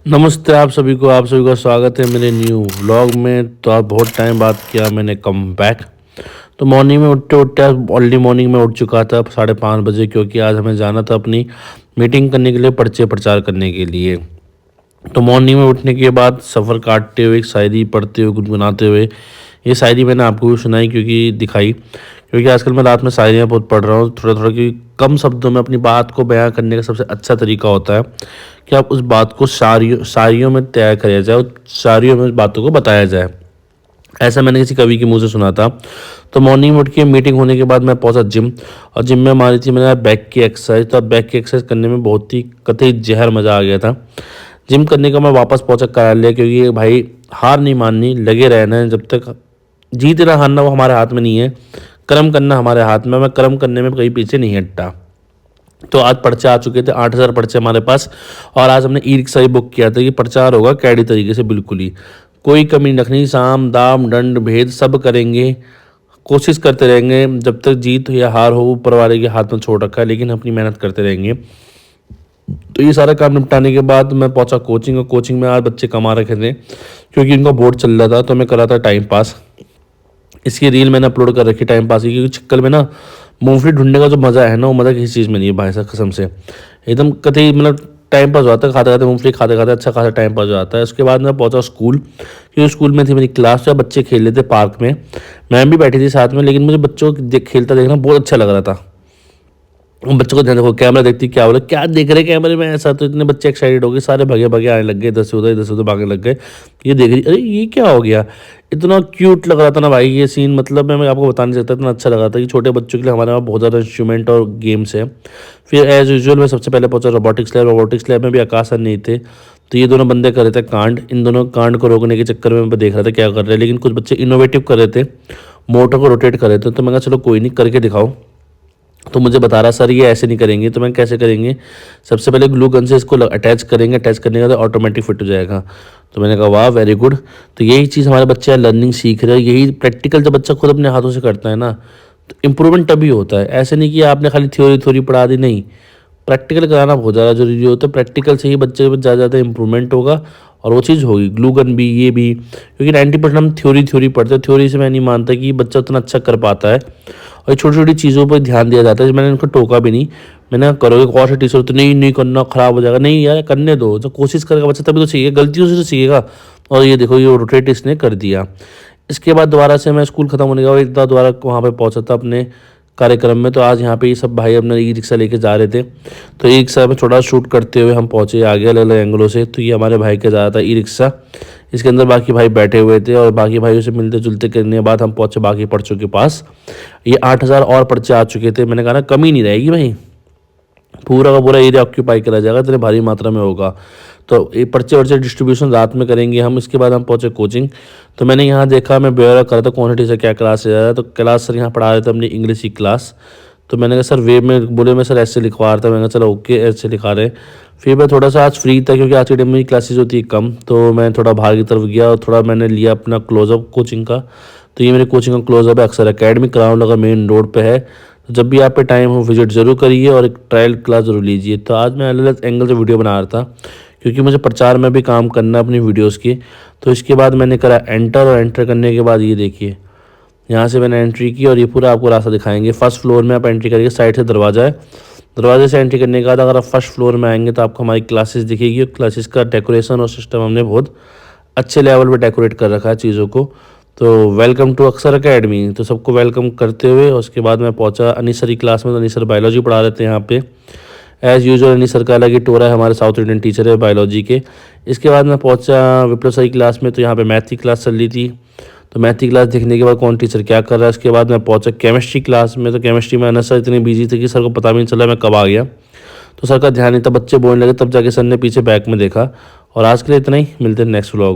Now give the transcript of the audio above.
नमस्ते आप सभी का स्वागत है मेरे न्यू व्लॉग में। तो आज बहुत टाइम बाद किया मैंने कम बैक। तो मॉर्निंग में उठते उठते अर्ली मॉर्निंग में उठ चुका था 5:30 बजे, क्योंकि आज हमें जाना था अपनी मीटिंग करने के लिए, पर्चे प्रचार करने के लिए। तो मॉर्निंग में उठने के बाद सफ़र काटते हुए, एक शायरी पढ़ते हुए, गुनगुनाते हुए, ये शायरी मैंने आपको भी सुनाई क्योंकि आजकल मैं रात में शायरियाँ बहुत पढ़ रहा हूँ थोड़ा थोड़ा, क्योंकि कम शब्दों में अपनी बात को बयां करने का सबसे अच्छा तरीका होता है कि आप उस बात को शायरियों में तय किया जाए और शायरियों में उस बातों को बताया जाए। ऐसा मैंने किसी कवि के मुंह से सुना था। तो मॉर्निंग में उठ के मीटिंग होने के बाद मैं पहुंचा जिम, और जिम में हमारी थी मैंने बैक की एक्सरसाइज। तो अब बैक की एक्सरसाइज करने में बहुत ही कतई जहर मज़ा आ गया था। जिम करने का मैं वापस पहुंचा कार्यालय, क्योंकि भाई हार नहीं माननी, लगे रहना है। जब तक जीतना हारना वो हमारे हाथ में नहीं है, कर्म करना हमारे हाथ में। मैं कर्म करने में कहीं पीछे नहीं हटता। तो आज पर्चे आ चुके थे, 8,000 पर्चे हमारे पास। और आज हमने ई रिक्शा ही बुक किया था कि प्रचार होगा कैडी तरीके से, बिल्कुल ही कोई कमी नहीं रखनी। साम दाम दंड भेद सब करेंगे, कोशिश करते रहेंगे। जब तक जीत या हार हो ऊपर वाले के हाथ में छोड़ रखा है, लेकिन अपनी मेहनत करते रहेंगे। तो ये सारा काम निपटाने के बाद मैं पहुंचा कोचिंग, और कोचिंग में आज बच्चे कमा रखे थे क्योंकि उनका बोर्ड चल रहा था। तो मैं कर रहा था टाइम पास। इसकी रील मैंने अपलोड कर रखी टाइम पास की, क्योंकि चिक्कल में ना मूंगफली ढूंढने का जो मज़ा है ना, वो मज़ा किसी चीज़ में नहीं है भाई साहब, कसम से। एकदम कतई मतलब टाइम पास हो जाता है, खाते खाते मूंगफली खाते खाते अच्छा खासा टाइम पास हो जाता है। उसके बाद मैं पहुंचा स्कूल, क्योंकि स्कूल में थी मेरी क्लास। तो बच्चे खेल रहे थे पार्क में, मैम भी बैठी थी साथ में, लेकिन मुझे बच्चों को खेलता देखना बहुत अच्छा लग रहा था। उन बच्चों को ध्यान देखो, कैमरा देखती क्या बोले, क्या देख रहे कैमरे में ऐसा। तो इतने बच्चे एक्साइटेड हो गए, सारे भगे भगे आने लग गए, इधर से उधर भागने लग गए। ये देख रही, अरे ये क्या हो गया। इतना क्यूट लग रहा था ना भाई ये सीन, मतलब मैं आपको बता नहीं सकता, इतना अच्छा लग रहा था कि छोटे बच्चों के लिए हमारे वहाँ बहुत ज़्यादा इंस्ट्रूमेंट और गेम्स है। फिर एज यूजुअल मैं सबसे पहले पहुंचा रोबोटिक्स लैब में भी आकाश सर नहीं थे। तो ये दोनों बंदे कर रहे थे कांड। इन दोनों कांड को रोकने के चक्कर में मैं देख रहा था क्या कर रहे हैं, लेकिन कुछ बच्चे इनोवेटिव कर रहे थे, मोटर को रोटेट कर रहे थे। तो मैं कहा चलो कोई नहीं, करके दिखाओ। तो मुझे बता रहा सर ये ऐसे नहीं करेंगे। तो मैं कैसे करेंगे, सबसे पहले ग्लू गन से इसको अटैच करेंगे, अटैच करने के बाद ऑटोमेटिक फिट हो जाएगा। तो मैंने कहा वाह वेरी गुड। तो यही चीज़ हमारे बच्चे लर्निंग सीख रहे हैं। यही प्रैक्टिकल जब बच्चा खुद अपने हाथों से करता है ना, तो इम्प्रूवमेंट तभी होता है। ऐसे नहीं कि आपने खाली थ्योरी पढ़ा दी, नहीं, प्रैक्टिकल कराना बहुत ज़्यादा जरूरी होता है। प्रैक्टिकल से ही बच्चे में ज़्यादा ज़्यादा इंप्रूवमेंट होगा, और वो चीज़ होगी। ग्लू गन भी, ये भी, क्योंकि 90% हम थ्योरी पढ़ते हैं। थ्योरी से मैं नहीं मानता कि बच्चा उतना अच्छा कर पाता है। और छोटी छोटी चीज़ों पर ध्यान दिया जाता है। मैंने उनको टोका भी नहीं, मैंने कहा करोगे और से टीचर, तो नहीं करना, ख़राब हो जाएगा। नहीं यार करने दो, जब कोशिश करेगा बच्चा तभी तो सीखेगा, गलतियों से तो सीखेगा। और ये देखो ये रोटेट इसने कर दिया। इसके बाद दोबारा से मैं स्कूल ख़त्म होने के बाद एक बार दोबारा वहाँ पे पहुँचा था अपने कार्यक्रम में। तो आज यहाँ पे ये सब भाई अपना ई रिक्शा लेके जा रहे थे। तो ई रिक्शा में थोड़ा शूट करते हुए हम पहुँचे आगे अलग अलग एंगलों से। तो ये हमारे भाई का जा रहा था ई रिक्शा, इसके अंदर बाकी भाई बैठे हुए थे, और बाकी भाइयों से मिलते जुलते करने के बाद हम पहुँचे बाकी पर्चों के पास। ये 8,000 और पर्चे आ चुके थे। मैंने कहा ना कमी नहीं रहेगी भाई, पूरा का पूरा एरिया ऑक्यूपाई करा जाएगा, इतने भारी मात्रा में होगा। तो ये पर्चे वर्चे डिस्ट्रीब्यूशन रात में करेंगे हम। इसके बाद हम पहुंचे कोचिंग। तो मैंने यहाँ देखा, मैं ब्यौरा कर रहा था कौन सी टीचर क्या क्लास ले जा रहा है। तो क्लास सर यहाँ पढ़ा रहे थे अपनी इंग्लिश की क्लास। तो मैंने कहा सर वे में बोले, मैं सर ऐसे लिखवा रहा था। मैंने कहा चलो ओके ऐसे लिखा रहे। फिर मैं थोड़ा सा आज फ्री था, क्योंकि आज के टाइम में क्लासेज होती है कम। तो मैं थोड़ा बाहर की तरफ गया और थोड़ा मैंने लिया अपना क्लोजअप कोचिंग का। तो ये मेरे कोचिंग का क्लोजअप है, अक्सर अकेडमी ग्राउंड लगा मेन रोड पे है। तो जब भी आप पे टाइम हो विजिट जरूर करिए, और एक ट्रायल क्लास जरूर लीजिए। तो आज मैं अलग अलग एंगल से वीडियो बना रहा था, क्योंकि मुझे प्रचार में भी काम करना अपनी वीडियोस की। तो इसके बाद मैंने करा एंटर, और एंटर करने के बाद ये देखिए यहाँ से मैंने एंट्री की, और ये पूरा आपको रास्ता दिखाएंगे। फर्स्ट फ्लोर में आप एंट्री करिए, साइड से दरवाज़ा है। दरवाजे से एंट्री करने के बाद अगर आप फर्स्ट फ्लोर में आएंगे तो आपको हमारी क्लासेस दिखेगी। क्लासेस का डेकोरेशन और सिस्टम हमने बहुत अच्छे लेवल पे डेकोरेट कर रखा है चीज़ों को। तो वेलकम टू अक्सर अकेडमी, तो सबको वेलकम करते हुए उसके बाद मैं पहुंचा अनीसर की क्लास में। तो अनीसर बायोलॉजी पढ़ा रहे थे यहाँ पे। एज़ यूजुअल अनीसर का अलग ही टोरा है, हमारे साउथ इंडियन टीचर है बायोलॉजी के। इसके बाद मैं पहुंचा विप्लव सर की क्लास में। तो यहाँ पे मैथ की क्लास चल रही थी। तो मैथ की क्लास देखने के बाद कौन टीचर क्या कर रहा है, उसके बाद मैं पहुंचा केमिस्ट्री क्लास में। तो केमिस्ट्री में अनस सर इतने बिजी थे कि सर को पता भी नहीं चला मैं कब आ गया। तो सर का ध्यान नहीं था, बच्चे बोलने लगे, तब जाके सर ने पीछे बैक में देखा। और आज के लिए इतना ही, मिलते हैं नेक्स्ट व्लॉग।